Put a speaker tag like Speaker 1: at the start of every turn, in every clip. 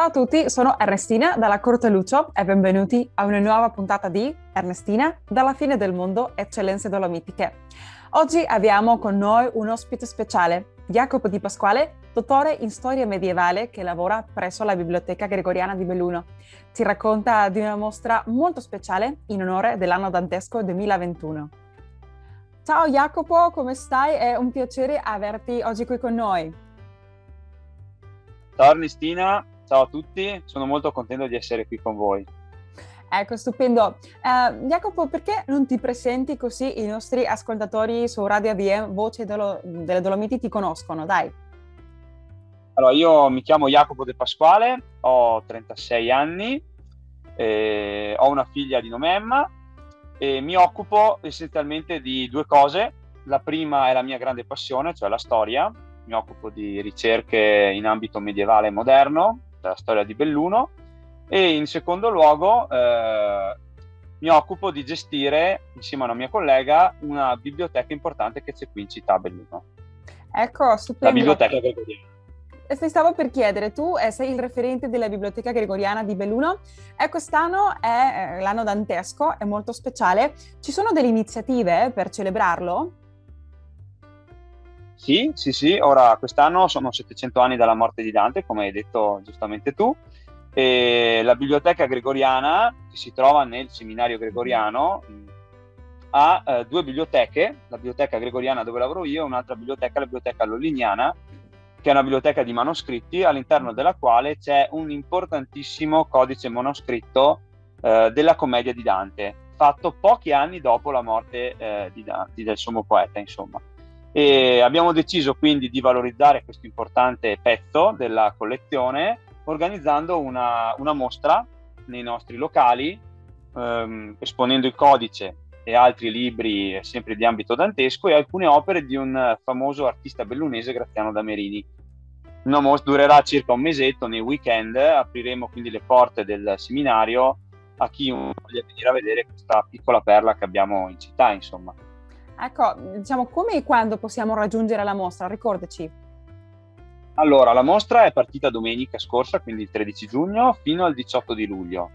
Speaker 1: Ciao a tutti, sono Ernestina dalla Corte Lucio e benvenuti a una nuova puntata di Ernestina dalla fine del mondo, eccellenze dolomitiche. Oggi abbiamo con noi un ospite speciale, Jacopo Di Pasquale, dottore in storia medievale che lavora presso la Biblioteca Gregoriana di Belluno. Ci racconta di una mostra molto speciale in onore dell'anno dantesco 2021. Ciao Jacopo, come stai? È un piacere averti oggi qui con noi.
Speaker 2: Ciao Ernestina, ciao a tutti, sono molto contento di essere qui con voi.
Speaker 1: Ecco, stupendo. Jacopo, perché non ti presenti così i nostri ascoltatori su Radio ADM, Voce delle Dolomiti, ti conoscono? Dai.
Speaker 2: Allora, io mi chiamo Jacopo De Pasquale, ho 36 anni, ho una figlia di nome Emma e mi occupo essenzialmente di due cose. La prima è la mia grande passione, cioè la storia. Mi occupo di ricerche in ambito medievale e moderno, della storia di Belluno, e in secondo luogo mi occupo di gestire, insieme a una mia collega, una biblioteca importante che c'è qui in città a Belluno.
Speaker 1: Ecco,
Speaker 2: La
Speaker 1: stupendo.
Speaker 2: biblioteca Gregoriana.
Speaker 1: E ti stavo per chiedere, tu sei il referente della Biblioteca Gregoriana di Belluno e quest'anno è l'anno dantesco, è molto speciale. Ci sono delle iniziative per celebrarlo?
Speaker 2: Sì, ora quest'anno sono 700 anni dalla morte di Dante, come hai detto giustamente tu, e la biblioteca gregoriana, che si trova nel seminario gregoriano, ha due biblioteche, la biblioteca gregoriana dove lavoro io e un'altra biblioteca, la biblioteca lolliniana, che è una biblioteca di manoscritti, all'interno della quale c'è un importantissimo codice manoscritto della commedia di Dante, fatto pochi anni dopo la morte del sommo poeta, insomma. E abbiamo deciso quindi di valorizzare questo importante pezzo della collezione organizzando una mostra nei nostri locali, esponendo il codice e altri libri sempre di ambito dantesco e alcune opere di un famoso artista bellunese, Graziano Damerini. Una mostra durerà circa un mesetto, nei weekend apriremo quindi le porte del seminario a chi voglia venire a vedere questa piccola perla che abbiamo in città, insomma.
Speaker 1: Ecco, diciamo, come e quando possiamo raggiungere la mostra? Ricordaci.
Speaker 2: Allora, la mostra è partita domenica scorsa, quindi il 13 giugno, fino al 18 di luglio.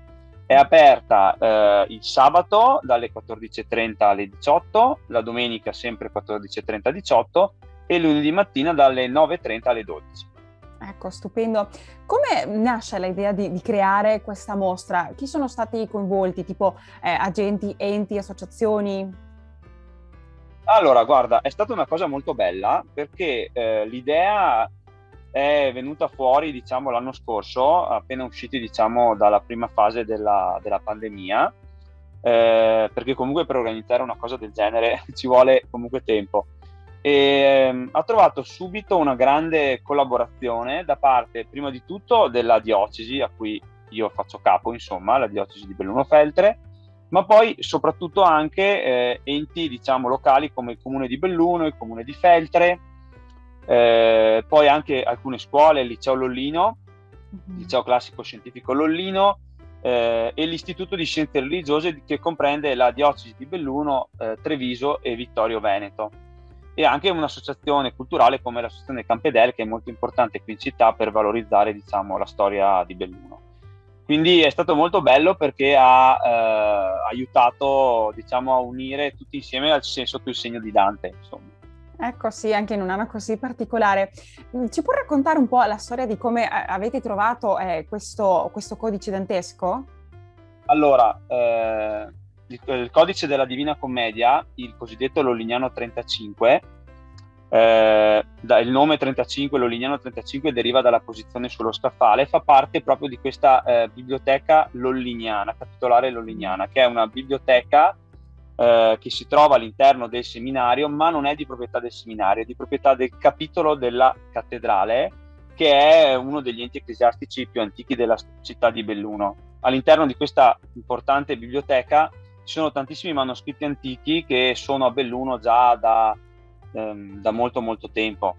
Speaker 2: È aperta il sabato dalle 14:30 alle 18, la domenica sempre 14:30-18 e lunedì mattina dalle 9:30 alle 12.
Speaker 1: Ecco, stupendo. Come nasce l'idea di creare questa mostra? Chi sono stati coinvolti, tipo agenti, enti, associazioni?
Speaker 2: Allora, guarda, è stata una cosa molto bella perché l'idea è venuta fuori, diciamo, l'anno scorso, appena usciti, diciamo, dalla prima fase della pandemia, perché comunque per organizzare una cosa del genere ci vuole comunque tempo. E ha trovato subito una grande collaborazione da parte, prima di tutto, della diocesi a cui io faccio capo, insomma, la diocesi di Belluno Feltre, ma poi soprattutto anche enti, diciamo, locali come il comune di Belluno, il comune di Feltre, poi anche alcune scuole, il liceo Lollino, il liceo classico scientifico Lollino, e l'istituto di scienze religiose che comprende la diocesi di Belluno, Treviso e Vittorio Veneto, e anche un'associazione culturale come l'associazione Campedel, che è molto importante qui in città per valorizzare, diciamo, la storia di Belluno. Quindi è stato molto bello perché ha aiutato, diciamo, a unire tutti insieme sotto il segno di Dante, insomma.
Speaker 1: Ecco, sì, anche in un anno così particolare. Ci puoi raccontare un po' la storia di come avete trovato questo codice dantesco?
Speaker 2: Allora, il codice della Divina Commedia, il cosiddetto Lolliniano 35, il nome 35, Lolliniano 35, deriva dalla posizione sullo scaffale, fa parte proprio di questa biblioteca lolliniana, capitolare lolliniana, che è una biblioteca che si trova all'interno del seminario, ma non è di proprietà del seminario, è di proprietà del capitolo della cattedrale, che è uno degli enti ecclesiastici più antichi della città di Belluno. All'interno di questa importante biblioteca ci sono tantissimi manoscritti antichi che sono a Belluno già da molto tempo,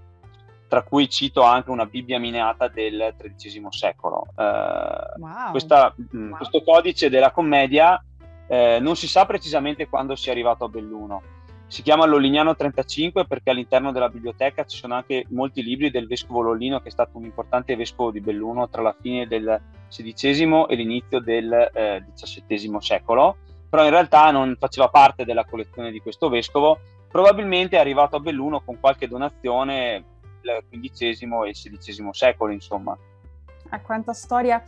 Speaker 2: tra cui cito anche una Bibbia miniata del XIII secolo.
Speaker 1: Wow.
Speaker 2: Questo codice della commedia non si sa precisamente quando sia arrivato a Belluno, Si chiama Lolignano 35 perché all'interno della biblioteca ci sono anche molti libri del vescovo Lollino, che è stato un importante vescovo di Belluno tra la fine del XVI e l'inizio del XVII secolo, però in realtà non faceva parte della collezione di questo vescovo, probabilmente è arrivato a Belluno con qualche donazione del XV e XVI secolo, insomma.
Speaker 1: Quanta storia.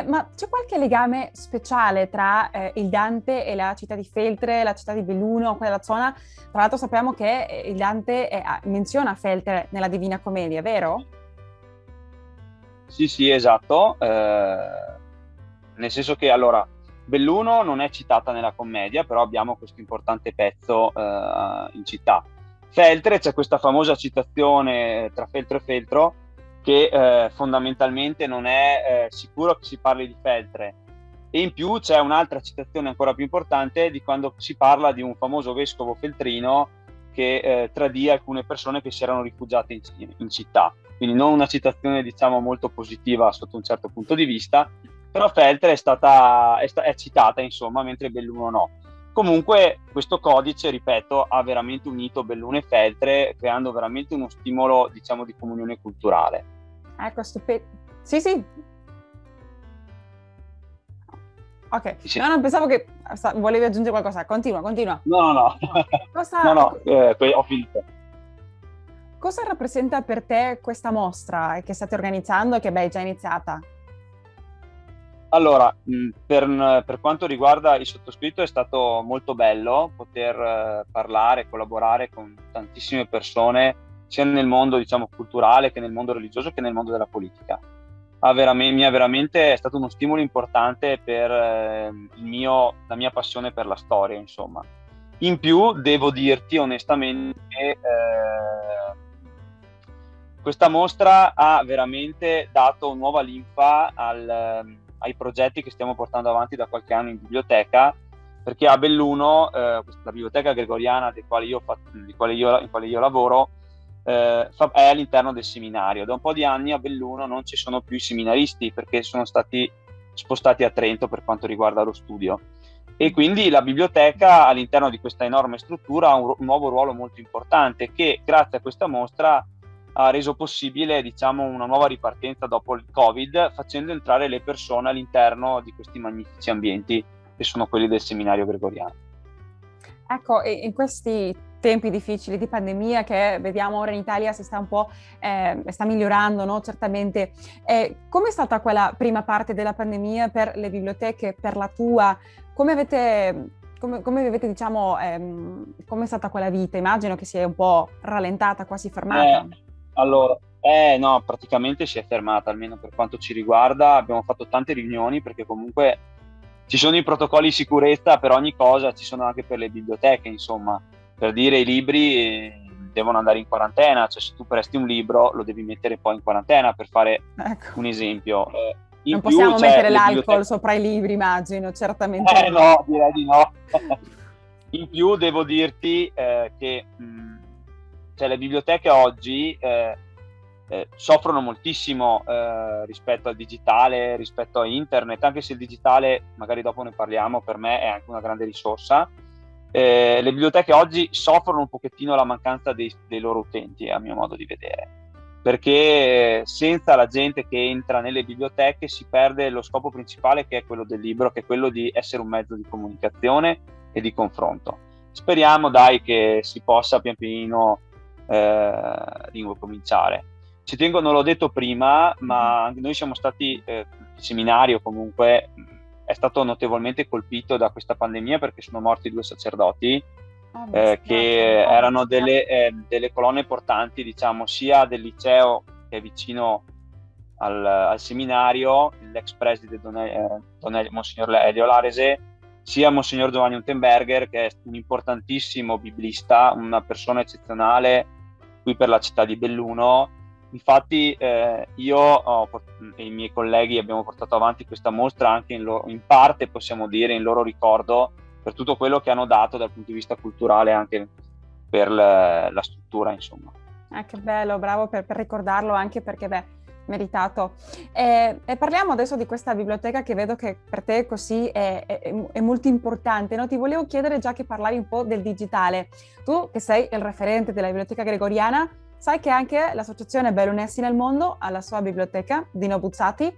Speaker 1: Ma c'è qualche legame speciale tra il Dante e la città di Feltre, la città di Belluno, quella zona? Tra l'altro sappiamo che il Dante menziona Feltre nella Divina Commedia, vero?
Speaker 2: Sì, sì, esatto. Nel senso che, allora, Belluno non è citata nella commedia, però abbiamo questo importante pezzo in città. Feltre, c'è questa famosa citazione tra Feltro e Feltro, che fondamentalmente non è sicuro che si parli di Feltre, e in più c'è un'altra citazione ancora più importante di quando si parla di un famoso vescovo feltrino che tradì alcune persone che si erano rifugiate in città, quindi non una citazione diciamo molto positiva sotto un certo punto di vista, però Feltre è citata insomma, mentre Belluno no. Comunque questo codice, ripeto, ha veramente unito Belluno e Feltre, creando veramente uno stimolo, diciamo, di comunione culturale.
Speaker 1: Ecco, stupendo. Sì, sì. Ok,
Speaker 2: Sì.
Speaker 1: no, non pensavo che volevi aggiungere qualcosa. Continua, continua.
Speaker 2: No.
Speaker 1: Cosa,
Speaker 2: Ho finito.
Speaker 1: Cosa rappresenta per te questa mostra che state organizzando e che è già iniziata?
Speaker 2: Allora, per quanto riguarda il sottoscritto è stato molto bello poter parlare, collaborare con tantissime persone, sia nel mondo, diciamo, culturale che nel mondo religioso che nel mondo della politica. È stato uno stimolo importante per la mia passione per la storia, insomma. In più, devo dirti onestamente, questa mostra ha veramente dato nuova linfa ai progetti che stiamo portando avanti da qualche anno in biblioteca, perché a Belluno, la biblioteca gregoriana in quale io lavoro, è all'interno del seminario. Da un po' di anni a Belluno non ci sono più i seminaristi perché sono stati spostati a Trento per quanto riguarda lo studio, e quindi la biblioteca all'interno di questa enorme struttura ha un nuovo ruolo molto importante che grazie a questa mostra ha reso possibile, diciamo, una nuova ripartenza dopo il Covid, facendo entrare le persone all'interno di questi magnifici ambienti che sono quelli del seminario gregoriano.
Speaker 1: Ecco, in questi tempi difficili di pandemia che vediamo ora in Italia si sta un po' sta migliorando, no? Certamente. Com'è stata quella prima parte della pandemia per le biblioteche, per la tua? Come avete, diciamo, come è stata quella vita? Immagino che si è un po' rallentata, quasi fermata.
Speaker 2: Allora, no, praticamente si è fermata, almeno per quanto ci riguarda. Abbiamo fatto tante riunioni perché comunque ci sono i protocolli di sicurezza per ogni cosa, ci sono anche per le biblioteche, insomma, per dire i libri devono andare in quarantena, cioè se tu presti un libro lo devi mettere poi in quarantena, per fare
Speaker 1: Ecco.
Speaker 2: un esempio.
Speaker 1: Non possiamo mettere l'alcol sopra i libri, immagino, certamente.
Speaker 2: No, direi di no. In più devo dirti che cioè, le biblioteche oggi soffrono moltissimo rispetto al digitale, rispetto a internet, anche se il digitale, magari dopo ne parliamo, per me è anche una grande risorsa. Le biblioteche oggi soffrono un pochettino la mancanza dei loro utenti, a mio modo di vedere, perché senza la gente che entra nelle biblioteche si perde lo scopo principale, che è quello del libro, che è quello di essere un mezzo di comunicazione e di confronto. Speriamo, dai, che si possa pian pianino ricominciare. Ci tengo, non l'ho detto prima, ma noi siamo stati, il seminario comunque è stato notevolmente colpito da questa pandemia perché sono morti 2 sacerdoti che erano delle colonne portanti, diciamo, sia del liceo che è vicino al seminario, l'ex preside Monsignor Elio Larese, sia Monsignor Giovanni Unterberger, che è un importantissimo biblista, una persona eccezionale qui per la città di Belluno. Infatti io e i miei colleghi abbiamo portato avanti questa mostra anche in parte, possiamo dire, in loro ricordo, per tutto quello che hanno dato dal punto di vista culturale anche per la struttura, insomma.
Speaker 1: Che bello, bravo per ricordarlo, anche perché meritato. E parliamo adesso di questa biblioteca che vedo che per te così è molto importante, no? Ti volevo chiedere, già che parlavi un po' del digitale, tu che sei il referente della Biblioteca Gregoriana, sai che anche l'Associazione Bellunesi nel Mondo ha la sua biblioteca, Dino Buzzati.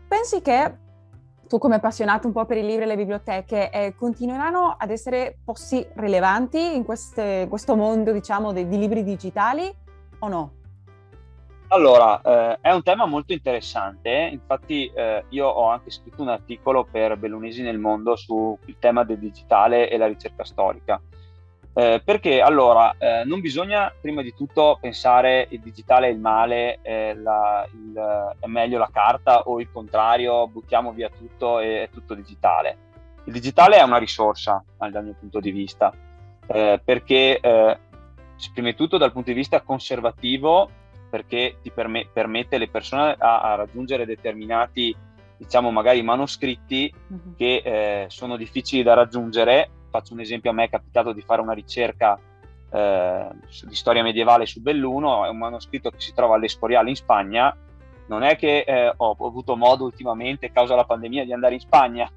Speaker 1: Pensi che tu, come appassionato un po' per i libri e le biblioteche, continueranno ad essere posti rilevanti in questo mondo, diciamo, di libri digitali o no?
Speaker 2: Allora, è un tema molto interessante, infatti io ho anche scritto un articolo per Bellunesi nel Mondo sul tema del digitale e la ricerca storica. Perché allora non bisogna prima di tutto pensare il digitale è il male, è meglio la carta, o il contrario, buttiamo via tutto e è tutto digitale. Il digitale è una risorsa dal mio punto di vista, perché prima di tutto dal punto di vista conservativo, perché ti permette alle persone a raggiungere determinati, diciamo, magari manoscritti che sono difficili da raggiungere. Faccio un esempio: a me è capitato di fare una ricerca di storia medievale su Belluno, è un manoscritto che si trova all'Escorial in Spagna. Non è che ho avuto modo ultimamente, causa la pandemia, di andare in Spagna,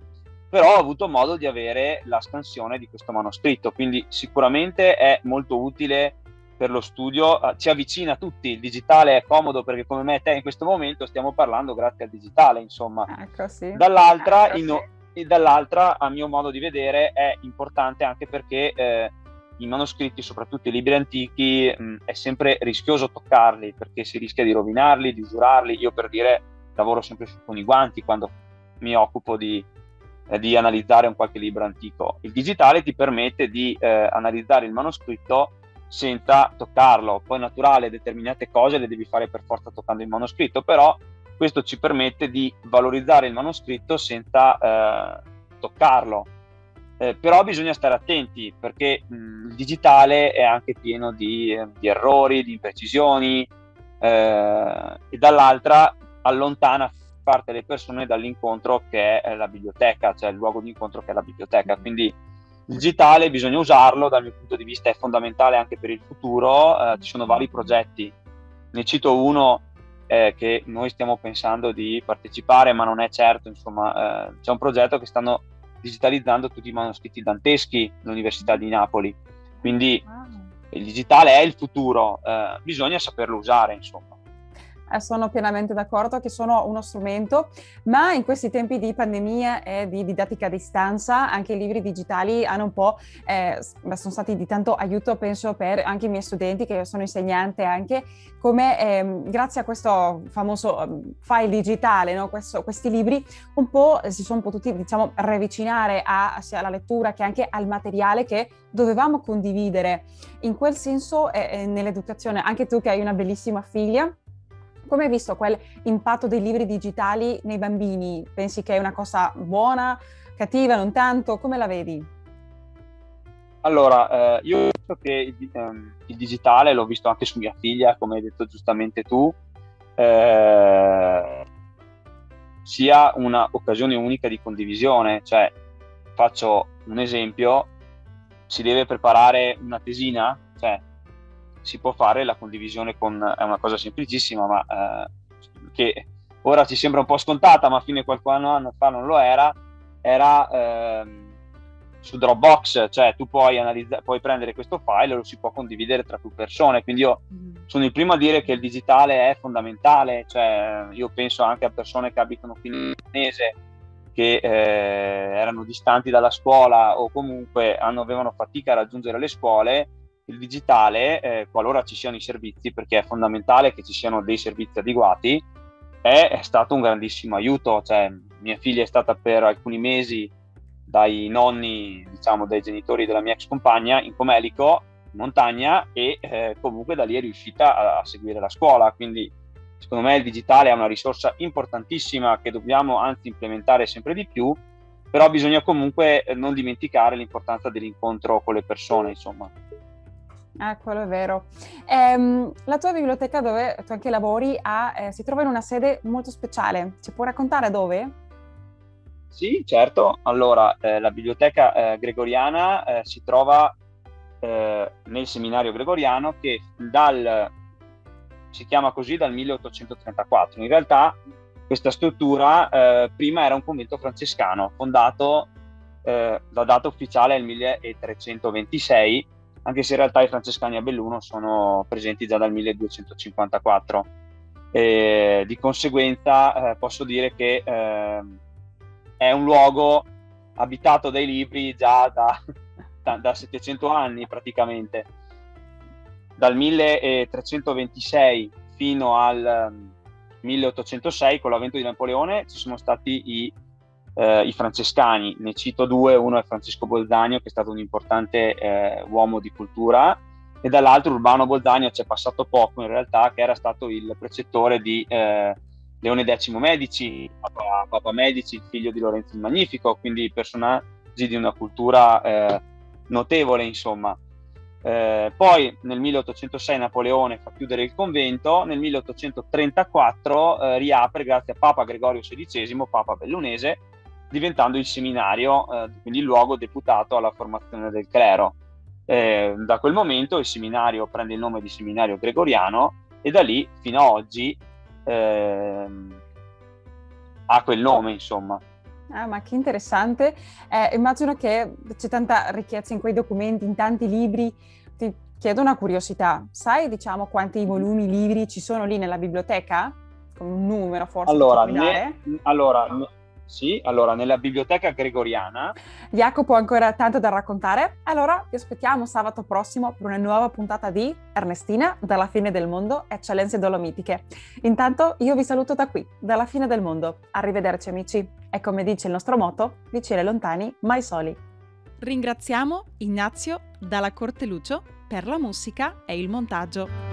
Speaker 2: però ho avuto modo di avere la scansione di questo manoscritto, quindi sicuramente è molto utile per lo studio, ci avvicina tutti. Il digitale è comodo perché, come me e te in questo momento, stiamo parlando grazie al digitale, insomma.
Speaker 1: Ecco, sì.
Speaker 2: Dall'altra, dall'altra, a mio modo di vedere, è importante anche perché i manoscritti, soprattutto i libri antichi, è sempre rischioso toccarli, perché si rischia di rovinarli, di usurarli. Io, per dire, lavoro sempre con i guanti quando mi occupo di analizzare un qualche libro antico. Il digitale ti permette di analizzare il manoscritto senza toccarlo. Poi, naturale, determinate cose le devi fare per forza toccando il manoscritto, però questo ci permette di valorizzare il manoscritto senza toccarlo. Però bisogna stare attenti, perché il digitale è anche pieno di errori, di imprecisioni, e dall'altra allontana parte le persone dall'incontro che è la biblioteca, cioè il luogo di incontro che è la biblioteca. Quindi il digitale bisogna usarlo, dal mio punto di vista è fondamentale anche per il futuro. Ci sono vari progetti, ne cito uno che noi stiamo pensando di partecipare, ma non è certo, insomma. C'è un progetto che stanno digitalizzando tutti i manoscritti danteschi all'Università di Napoli, quindi il digitale è il futuro, bisogna saperlo usare, insomma.
Speaker 1: Sono pienamente d'accordo che sono uno strumento, ma in questi tempi di pandemia e di didattica a distanza anche i libri digitali hanno un po' sono stati di tanto aiuto, penso, per anche i miei studenti, che io sono insegnante anche, come grazie a questo famoso file digitale, no? Questi libri un po' si sono potuti, diciamo, riavvicinare sia alla lettura che anche al materiale che dovevamo condividere. In quel senso, nell'educazione, anche tu che hai una bellissima figlia, come hai visto quell'impatto dei libri digitali nei bambini? Pensi che è una cosa buona, cattiva, non tanto? Come la vedi?
Speaker 2: Allora, io ho visto che il digitale, l'ho visto anche su mia figlia, come hai detto giustamente tu, sia un'occasione unica di condivisione. Cioè, faccio un esempio: si deve preparare una tesina, cioè si può fare la condivisione è una cosa semplicissima, ma che ora ci sembra un po' scontata, ma fino a qualche anno fa non lo era su Dropbox. Cioè tu puoi prendere questo file e lo si può condividere tra più persone. Quindi io sono il primo a dire che il digitale è fondamentale. Cioè, io penso anche a persone che abitano qui nel Mese, che erano distanti dalla scuola, o comunque avevano fatica a raggiungere le scuole. Il digitale, qualora ci siano i servizi, perché è fondamentale che ci siano dei servizi adeguati, è stato un grandissimo aiuto. Cioè, mia figlia è stata per alcuni mesi dai nonni, diciamo dai genitori della mia ex compagna, in Comelico, in montagna, e comunque da lì è riuscita a seguire la scuola. Quindi secondo me il digitale è una risorsa importantissima che dobbiamo anzi implementare sempre di più, però bisogna comunque non dimenticare l'importanza dell'incontro con le persone, insomma.
Speaker 1: Quello è vero. La tua biblioteca, dove tu anche lavori, si trova in una sede molto speciale. Ci puoi raccontare dove?
Speaker 2: Sì, certo. Allora, la biblioteca gregoriana si trova nel seminario gregoriano, che dal si chiama così dal 1834. In realtà questa struttura prima era un convento francescano, fondato, la data ufficiale è il 1326, anche se in realtà i francescani a Belluno sono presenti già dal 1254. Di conseguenza posso dire che è un luogo abitato dai libri già da 700 anni praticamente. Dal 1326 fino al 1806, con l'avvento di Napoleone, ci sono stati i francescani. Ne cito due: uno è Francesco Bolzano, che è stato un importante uomo di cultura, e dall'altro Urbano Bolzano, c'è passato poco in realtà, che era stato il precettore di Leone X Medici, Papa Medici, figlio di Lorenzo il Magnifico, quindi personaggi di una cultura notevole, insomma. Poi nel 1806 Napoleone fa chiudere il convento, nel 1834 riapre grazie a Papa Gregorio XVI, Papa bellunese, diventando il seminario, quindi il luogo deputato alla formazione del clero. Da quel momento il seminario prende il nome di seminario gregoriano e da lì fino ad oggi ha quel nome, insomma.
Speaker 1: Ah, ma che interessante. Immagino che c'è tanta ricchezza in quei documenti, in tanti libri. Ti chiedo una curiosità. Sai, diciamo, quanti volumi, libri ci sono lì nella biblioteca? Con un numero forse
Speaker 2: Allora,
Speaker 1: che ci puoi dare?
Speaker 2: Allora, nella biblioteca gregoriana.
Speaker 1: Jacopo ha ancora tanto da raccontare, allora ti aspettiamo sabato prossimo per una nuova puntata di Ernestina, dalla fine del mondo, eccellenze dolomitiche. Intanto io vi saluto da qui, dalla fine del mondo. Arrivederci amici. E come dice il nostro motto, vicini e lontani, mai soli. Ringraziamo Ignazio dalla Corte Lucio per la musica e il montaggio.